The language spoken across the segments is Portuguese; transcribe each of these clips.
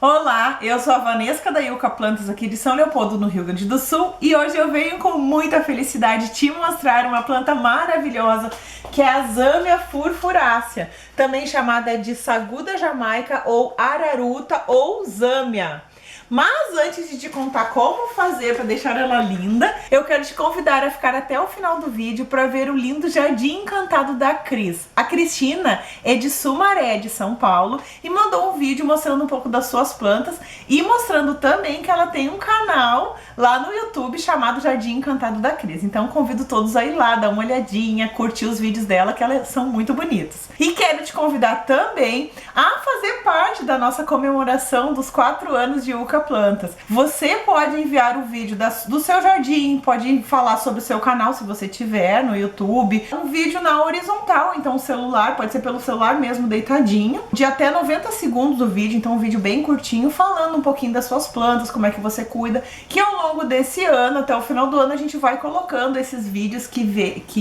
Olá, eu sou a Vanessa da Yucca Plantas aqui de São Leopoldo, no Rio Grande do Sul, e hoje eu venho com muita felicidade te mostrar uma planta maravilhosa que é a Zamia furfurácea, também chamada de sagu da Jamaica ou araruta ou Zamia. Mas antes de te contar como fazer para deixar ela linda, eu quero te convidar a ficar até o final do vídeo para ver o lindo jardim encantado da Cris. A Cristina é de Sumaré, de São Paulo, e mandou um vídeo mostrando um pouco das suas plantas e mostrando também que ela tem um canal lá no YouTube chamado Jardim Encantado da Cris. Então convido todos a ir lá, dar uma olhadinha, curtir os vídeos dela, que elas são muito bonitos. E quero te convidar também a fazer parte da nossa comemoração dos 4 anos de Yucca Plantas. Você pode enviar o vídeo do seu jardim, pode falar sobre o seu canal se você tiver no YouTube, um vídeo na horizontal, então o celular, pode ser pelo celular mesmo deitadinho, de até 90 segundos do vídeo, então um vídeo bem curtinho, falando um pouquinho das suas plantas, como é que você cuida, que ao longo desse ano, até o final do ano, a gente vai colocando esses vídeos que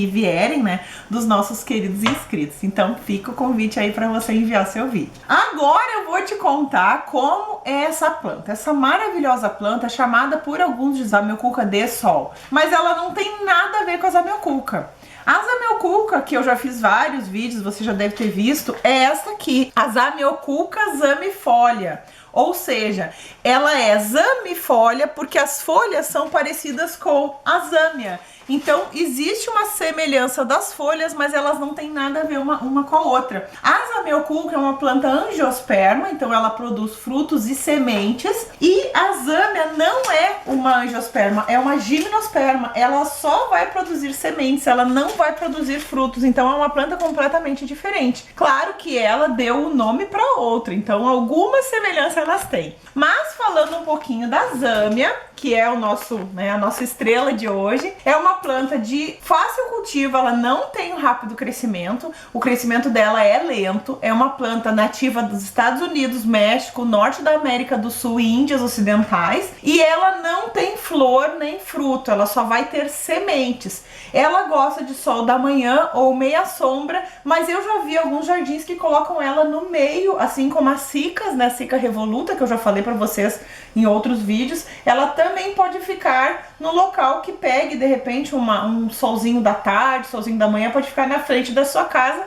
vierem, né, dos nossos queridos inscritos. Então fica o convite aí para você enviar seu vídeo. Agora eu vou te contar como é essa planta, essa maravilhosa planta chamada por alguns de Zamioculca de sol, mas ela não tem nada a ver com a Zamioculca. A Zamioculca, que eu já fiz vários vídeos, você já deve ter visto, é essa aqui, a Zamioculca zamifolia. Ou seja, ela é zamifolia porque as folhas são parecidas com a Zamia. Então existe uma semelhança das folhas, mas elas não têm nada a ver uma com a outra. A Zamioculca é uma planta angiosperma, então ela produz frutos e sementes. E a Zamia não é uma angiosperma, é uma gimnosperma. Ela só vai produzir sementes, ela não vai produzir frutos. Então é uma planta completamente diferente. Claro que ela deu o nome para outra, então alguma semelhança elas têm. Mas falando um pouquinho da Zamia, que é o nosso, a nossa estrela de hoje, é uma planta de fácil cultivo, ela não tem um rápido crescimento, o crescimento dela é lento, é uma planta nativa dos Estados Unidos, México, norte da América do Sul e Índias Ocidentais, e ela não tem flor nem fruto, ela só vai ter sementes. Ela gosta de sol da manhã ou meia sombra, mas eu já vi alguns jardins que colocam ela no meio, assim como as cicas, né, cica revoluta, que eu já falei para vocês em outros vídeos. Ela também pode ficar no local que pegue, de repente, um solzinho da tarde, solzinho da manhã, pode ficar na frente da sua casa,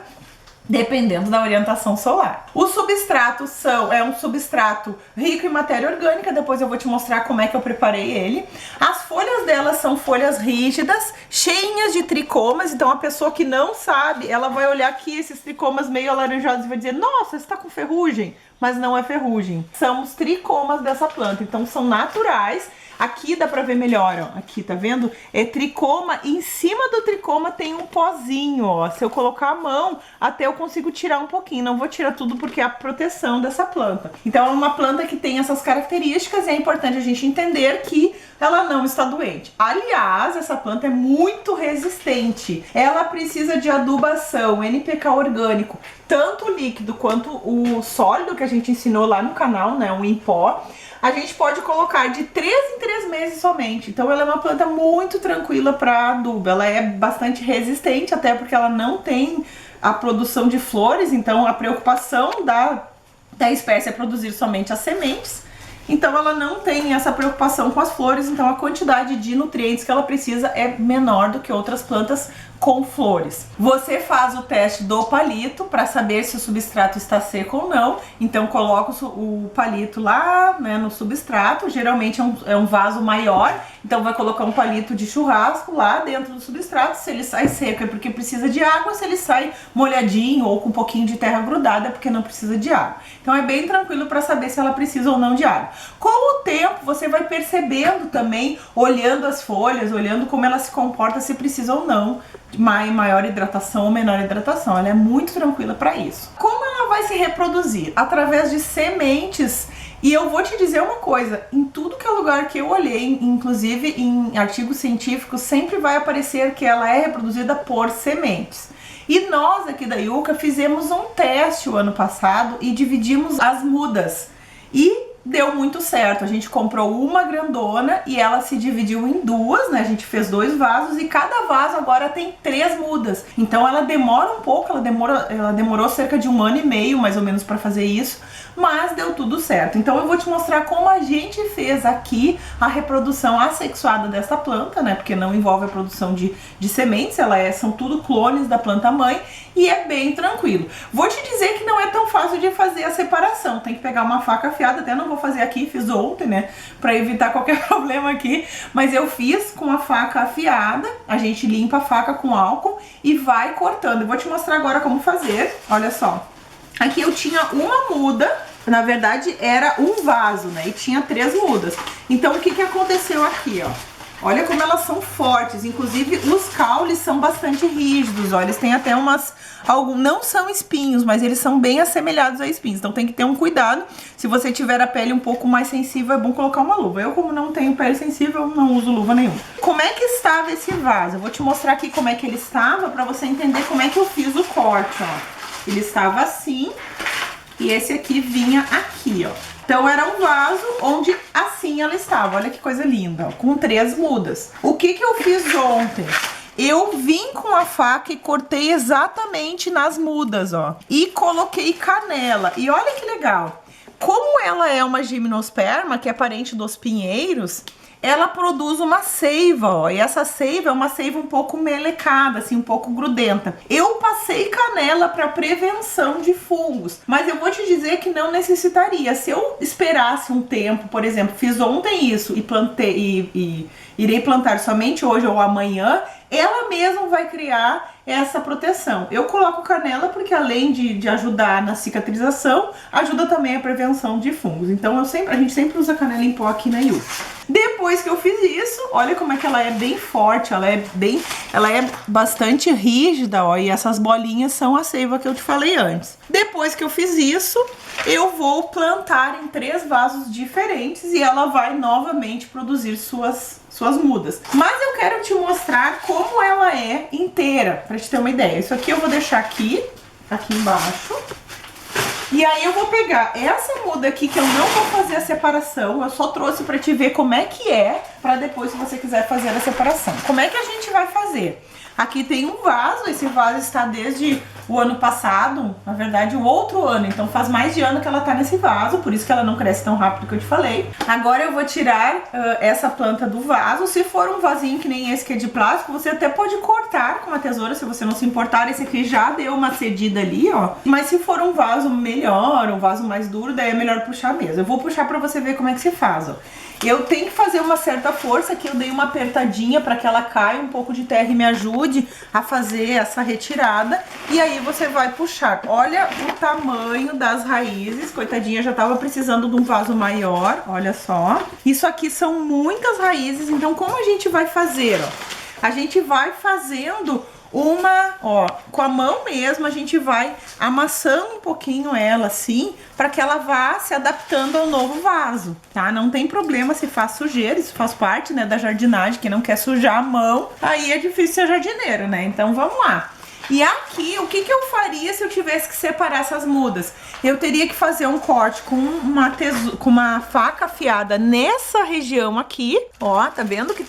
dependendo da orientação solar. O substrato é um substrato rico em matéria orgânica, depois eu vou te mostrar como é que eu preparei ele. As folhas dela são folhas rígidas, cheias de tricomas, então a pessoa que não sabe, ela vai olhar aqui esses tricomas meio alaranjados e vai dizer, nossa, você tá com ferrugem? Mas não é ferrugem, são os tricomas dessa planta, então são naturais. Aqui dá pra ver melhor, ó. Aqui, tá vendo? É tricoma, e em cima do tricoma tem um pozinho, ó. Se eu colocar a mão, até eu consigo tirar um pouquinho. Não vou tirar tudo porque é a proteção dessa planta. Então é uma planta que tem essas características e é importante a gente entender que ela não está doente. Aliás, essa planta é muito resistente. Ela precisa de adubação, NPK orgânico, tanto o líquido quanto o sólido que a gente ensinou lá no canal, né? O em pó. A gente pode colocar de 3 em 3 meses somente. Então ela é uma planta muito tranquila para adubo. Ela é bastante resistente, até porque ela não tem a produção de flores. Então a preocupação da espécie é produzir somente as sementes. Então ela não tem essa preocupação com as flores, então a quantidade de nutrientes que ela precisa é menor do que outras plantas com flores. Você faz o teste do palito para saber se o substrato está seco ou não, então coloca o palito lá, né, no substrato, geralmente é um vaso maior, então vai colocar um palito de churrasco lá dentro do substrato. Se ele sai seco é porque precisa de água, se ele sai molhadinho ou com um pouquinho de terra grudada é porque não precisa de água. Então é bem tranquilo para saber se ela precisa ou não de água. Com o tempo você vai percebendo também, olhando as folhas, olhando como ela se comporta, se precisa ou não de maior hidratação ou menor hidratação. Ela é muito tranquila para isso. Como ela vai se reproduzir? Através de sementes. E eu vou te dizer uma coisa, em tudo que é lugar que eu olhei, inclusive em artigos científicos, sempre vai aparecer que ela é reproduzida por sementes. E nós aqui da Yucca fizemos um teste o ano passado e dividimos as mudas. E deu muito certo. A gente comprou uma grandona e ela se dividiu em duas, né? A gente fez 2 vasos e cada vaso agora tem 3 mudas. Então ela demora um pouco, ela demorou cerca de 1 ano e meio, mais ou menos, para fazer isso, mas deu tudo certo. Então eu vou te mostrar como a gente fez aqui a reprodução assexuada dessa planta, né? Porque não envolve a produção de sementes, são tudo clones da planta mãe e é bem tranquilo. Vou te dizer que não é tão fácil de fazer a separação, tem que pegar uma faca afiada, até não vou fazer aqui, fiz ontem, né, pra evitar qualquer problema aqui, mas eu fiz com a faca afiada. A gente limpa a faca com álcool e vai cortando. Eu vou te mostrar agora como fazer, olha só. Aqui eu tinha uma muda, na verdade era um vaso, né, e tinha 3 mudas. Então o que que aconteceu aqui, ó? Olha como elas são fortes, inclusive os caules são bastante rígidos, ó, eles têm até não são espinhos, mas eles são bem assemelhados a espinhos, então tem que ter um cuidado. Se você tiver a pele um pouco mais sensível, é bom colocar uma luva. Eu, como não tenho pele sensível, não uso luva nenhuma. Como é que estava esse vaso? Eu vou te mostrar aqui como é que ele estava, pra você entender como é que eu fiz o corte, ó. Ele estava assim, e esse aqui vinha aqui, ó. Então era um vaso onde assim ela estava, olha que coisa linda, ó, com 3 mudas. O que que eu fiz ontem? Eu vim com a faca e cortei exatamente nas mudas, ó. E coloquei canela, e olha que legal. Como ela é uma gimnosperma, que é parente dos pinheiros, ela produz uma seiva, ó, e essa seiva é uma seiva um pouco melecada, assim, um pouco grudenta. Eu passei canela para prevenção de fungos, mas eu vou te dizer que não necessitaria. Se eu esperasse um tempo, por exemplo, fiz ontem isso e plantei e irei plantar somente hoje ou amanhã, ela mesma vai criar essa proteção. Eu coloco canela porque além de ajudar na cicatrização, ajuda também a prevenção de fungos. Então a gente sempre usa canela em pó aqui na Yu. Depois que eu fiz isso, olha como é que ela é bem forte, ela é bastante rígida, ó, e essas bolinhas são a seiva que eu te falei antes. Depois que eu fiz isso, eu vou plantar em 3 vasos diferentes e ela vai novamente produzir suas mudas. Mas eu quero te mostrar como ela é inteira, pra te ter uma ideia. Isso aqui eu vou deixar aqui embaixo. E aí eu vou pegar essa muda aqui, que eu não vou fazer a separação, eu só trouxe pra te ver como é que é, pra depois, se você quiser fazer a separação. Como é que a gente vai fazer? Aqui tem um vaso, esse vaso está desde o ano passado, na verdade o outro ano, então faz mais de ano que ela tá nesse vaso, por isso que ela não cresce tão rápido que eu te falei. Agora eu vou tirar essa planta do vaso. Se for um vasinho que nem esse que é de plástico, você até pode cortar com uma tesoura, se você não se importar. Esse aqui já deu uma cedida ali, ó. Mas se for um vaso melhor, um vaso mais duro, daí é melhor puxar mesmo. Eu vou puxar pra você ver como é que se faz, ó. Eu tenho que fazer uma certa força, que eu dei uma apertadinha para que ela caia um pouco de terra e me ajude a fazer essa retirada. E aí você vai puxar. Olha o tamanho das raízes, coitadinha, já tava precisando de um vaso maior, olha só. Isso aqui são muitas raízes, então como a gente vai fazer, ó? A gente vai fazendo com a mão mesmo, a gente vai amassando um pouquinho ela assim, para que ela vá se adaptando ao novo vaso, tá? Não tem problema se faz sujeira, isso faz parte, né, da jardinagem. Quem não quer sujar a mão, aí é difícil ser jardineiro, né? Então vamos lá. E aqui, o que que eu faria se eu tivesse que separar essas mudas? Eu teria que fazer um corte com uma faca afiada nessa região aqui, ó, tá vendo que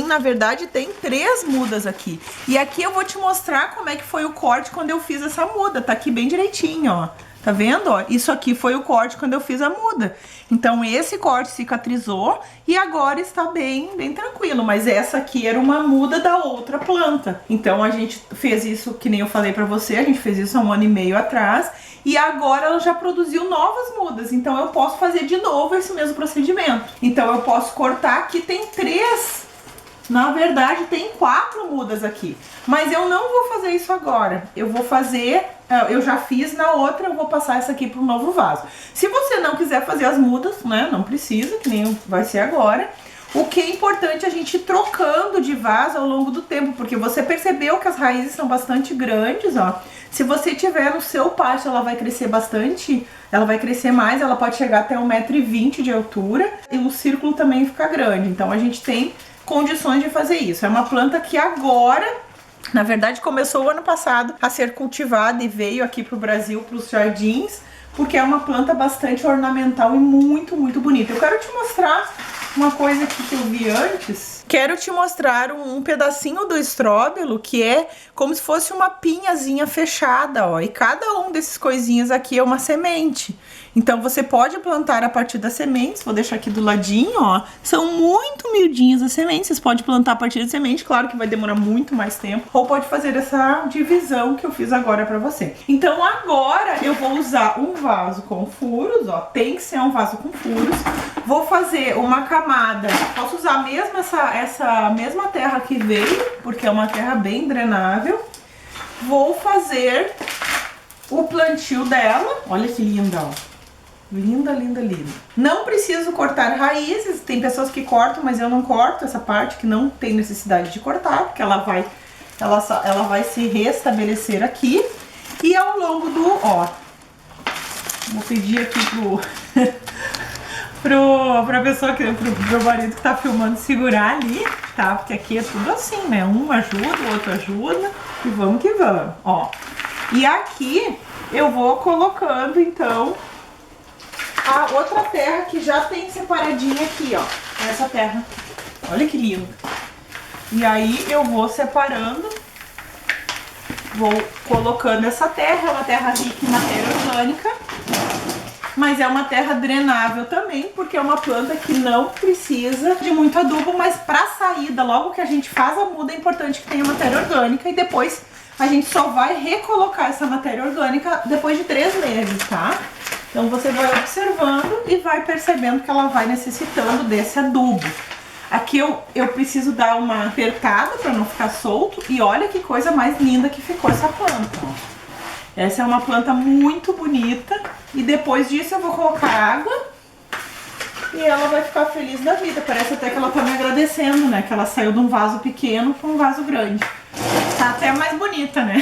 na verdade, tem 3 mudas aqui. E aqui eu vou te mostrar como é que foi o corte quando eu fiz essa muda, tá aqui bem direitinho, ó. Tá vendo, ó? Isso aqui foi o corte quando eu fiz a muda. Então esse corte cicatrizou e agora está bem tranquilo. Mas essa aqui era uma muda da outra planta. Então a gente fez isso, que nem eu falei pra você, a gente fez isso há 1 ano e meio atrás. E agora ela já produziu novas mudas. Então eu posso fazer de novo esse mesmo procedimento. Então eu posso cortar, aqui tem 3... Na verdade, tem 4 mudas aqui. Mas eu não vou fazer isso agora. Eu vou fazer... Eu já fiz na outra, eu vou passar essa aqui para um novo vaso. Se você não quiser fazer as mudas, né? Não precisa, que nem vai ser agora. O que é importante é a gente ir trocando de vaso ao longo do tempo. Porque você percebeu que as raízes são bastante grandes, ó. Se você tiver no seu pátio, ela vai crescer bastante. Ela vai crescer mais, ela pode chegar até 1,20 m de altura. E o círculo também fica grande. Então a gente tem condições de fazer isso. É uma planta que agora, na verdade, começou o ano passado a ser cultivada e veio aqui pro Brasil, pros jardins, porque é uma planta bastante ornamental e muito, muito bonita. Eu quero te mostrar uma coisa aqui que eu vi antes. Quero te mostrar um pedacinho do estróbilo que é como se fosse uma pinhazinha fechada, ó. E cada um desses coisinhos aqui é uma semente. Então você pode plantar a partir das sementes. Vou deixar aqui do ladinho, ó. São muito miudinhas as sementes. Vocês podem plantar a partir da semente. Claro que vai demorar muito mais tempo. Ou pode fazer essa divisão que eu fiz agora pra você. Então agora eu vou usar um vaso com furos, ó. Tem que ser um vaso com furos. Vou fazer uma camada. Posso usar mesmo essa mesma terra que veio, porque é uma terra bem drenável. Vou fazer o plantio dela. Olha que linda, ó. Linda, linda, linda. Não preciso cortar raízes. Tem pessoas que cortam, mas eu não corto essa parte, que não tem necessidade de cortar, porque ela vai se restabelecer aqui. E ao longo do, ó, vou pedir aqui pra pessoa, pro meu marido que tá filmando, segurar ali, tá? Porque aqui é tudo assim, né? Um ajuda, o outro ajuda, e vamos que vamos, ó. E aqui eu vou colocando, então, a outra terra que já tem separadinha aqui, ó. Essa terra. Olha que lindo. E aí eu vou separando, vou colocando essa terra. É uma terra rica em matéria orgânica, mas é uma terra drenável também, porque é uma planta que não precisa de muito adubo, mas pra saída, logo que a gente faz a muda, é importante que tenha matéria orgânica, e depois a gente só vai recolocar essa matéria orgânica depois de 3 meses, tá? Então você vai observando e vai percebendo que ela vai necessitando desse adubo. Aqui eu preciso dar uma apertada para não ficar solto, e olha que coisa mais linda que ficou essa planta, ó. Essa é uma planta muito bonita, e depois disso eu vou colocar água e ela vai ficar feliz da vida. Parece até que ela tá me agradecendo, né? Que ela saiu de um vaso pequeno para um vaso grande. Tá até mais bonita, né?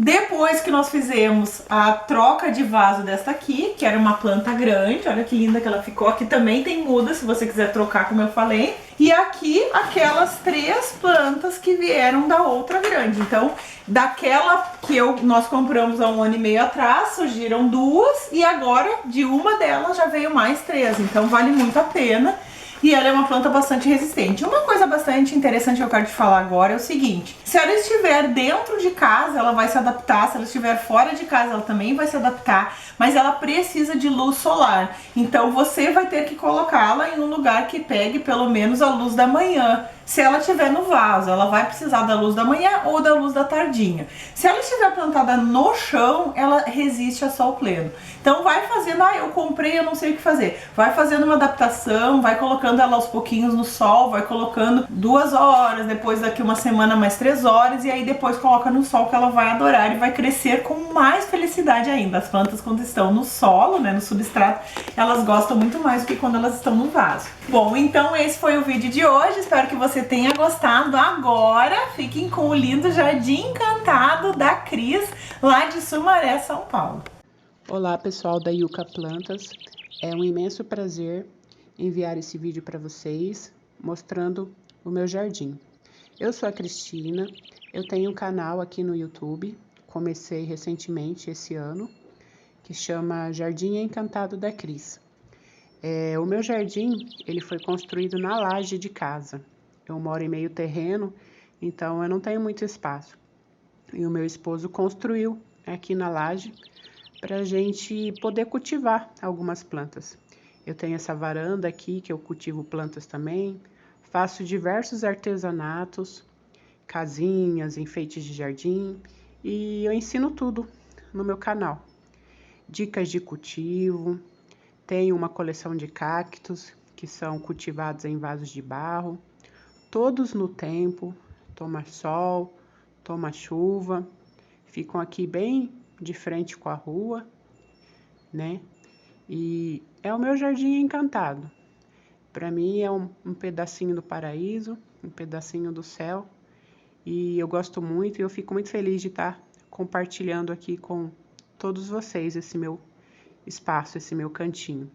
Depois que nós fizemos a troca de vaso desta aqui, que era uma planta grande, olha que linda que ela ficou. Aqui também tem muda, se você quiser trocar, como eu falei. E aqui, aquelas 3 plantas que vieram da outra grande. Então, daquela que nós compramos há 1 ano e meio atrás, surgiram 2. E agora, de uma delas, já veio mais 3. Então, vale muito a pena. E ela é uma planta bastante resistente. Uma coisa bastante interessante que eu quero te falar agora é o seguinte: se ela estiver dentro de casa, ela vai se adaptar. Se ela estiver fora de casa, ela também vai se adaptar. Mas ela precisa de luz solar. Então você vai ter que colocá-la em um lugar que pegue pelo menos a luz da manhã. Se ela estiver no vaso, ela vai precisar da luz da manhã ou da luz da tardinha. Se ela estiver plantada no chão, ela resiste a sol pleno. Então vai fazendo, eu comprei, eu não sei o que fazer. Vai fazendo uma adaptação, vai colocando ela aos pouquinhos no sol, vai colocando 2 horas, depois daqui uma semana mais 3 horas, e aí depois coloca no sol, que ela vai adorar e vai crescer com mais felicidade ainda. As plantas, quando estão no solo, né, no substrato, elas gostam muito mais do que quando elas estão no vaso. Bom, então esse foi o vídeo de hoje, espero que você tenha gostado. Agora fiquem com o lindo Jardim Encantado da Cris, lá de Sumaré, São Paulo. Olá pessoal da Yuka Plantas, é um imenso prazer enviar esse vídeo para vocês, mostrando o meu jardim. Eu sou a Cristina, eu tenho um canal aqui no YouTube, comecei recentemente esse ano, que chama Jardim Encantado da Cris. O meu jardim, ele foi construído na laje de casa. Eu moro em meio terreno, então eu não tenho muito espaço. E o meu esposo construiu aqui na laje para a gente poder cultivar algumas plantas. Eu tenho essa varanda aqui que eu cultivo plantas também, faço diversos artesanatos, casinhas, enfeites de jardim, e eu ensino tudo no meu canal. Dicas de cultivo, tenho uma coleção de cactos que são cultivados em vasos de barro, todos no tempo, toma sol, toma chuva, ficam aqui bem de frente com a rua, né? E é o meu jardim encantado. Para mim é um pedacinho do paraíso, um pedacinho do céu. E eu gosto muito e eu fico muito feliz de estar compartilhando aqui com todos vocês esse meu espaço, esse meu cantinho.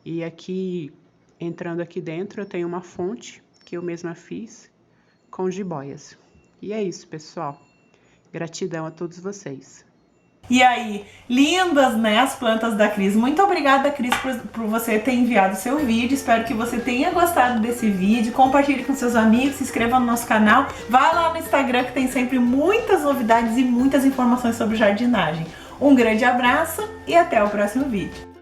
E aqui, entrando aqui dentro, eu tenho uma fonte que eu mesma fiz com jiboias. E é isso, pessoal. Gratidão a todos vocês. E aí, lindas, né, as plantas da Cris. Muito obrigada, Cris, por você ter enviado seu vídeo. Espero que você tenha gostado desse vídeo. Compartilhe com seus amigos, se inscreva no nosso canal. Vá lá no Instagram que tem sempre muitas novidades e muitas informações sobre jardinagem. Um grande abraço e até o próximo vídeo.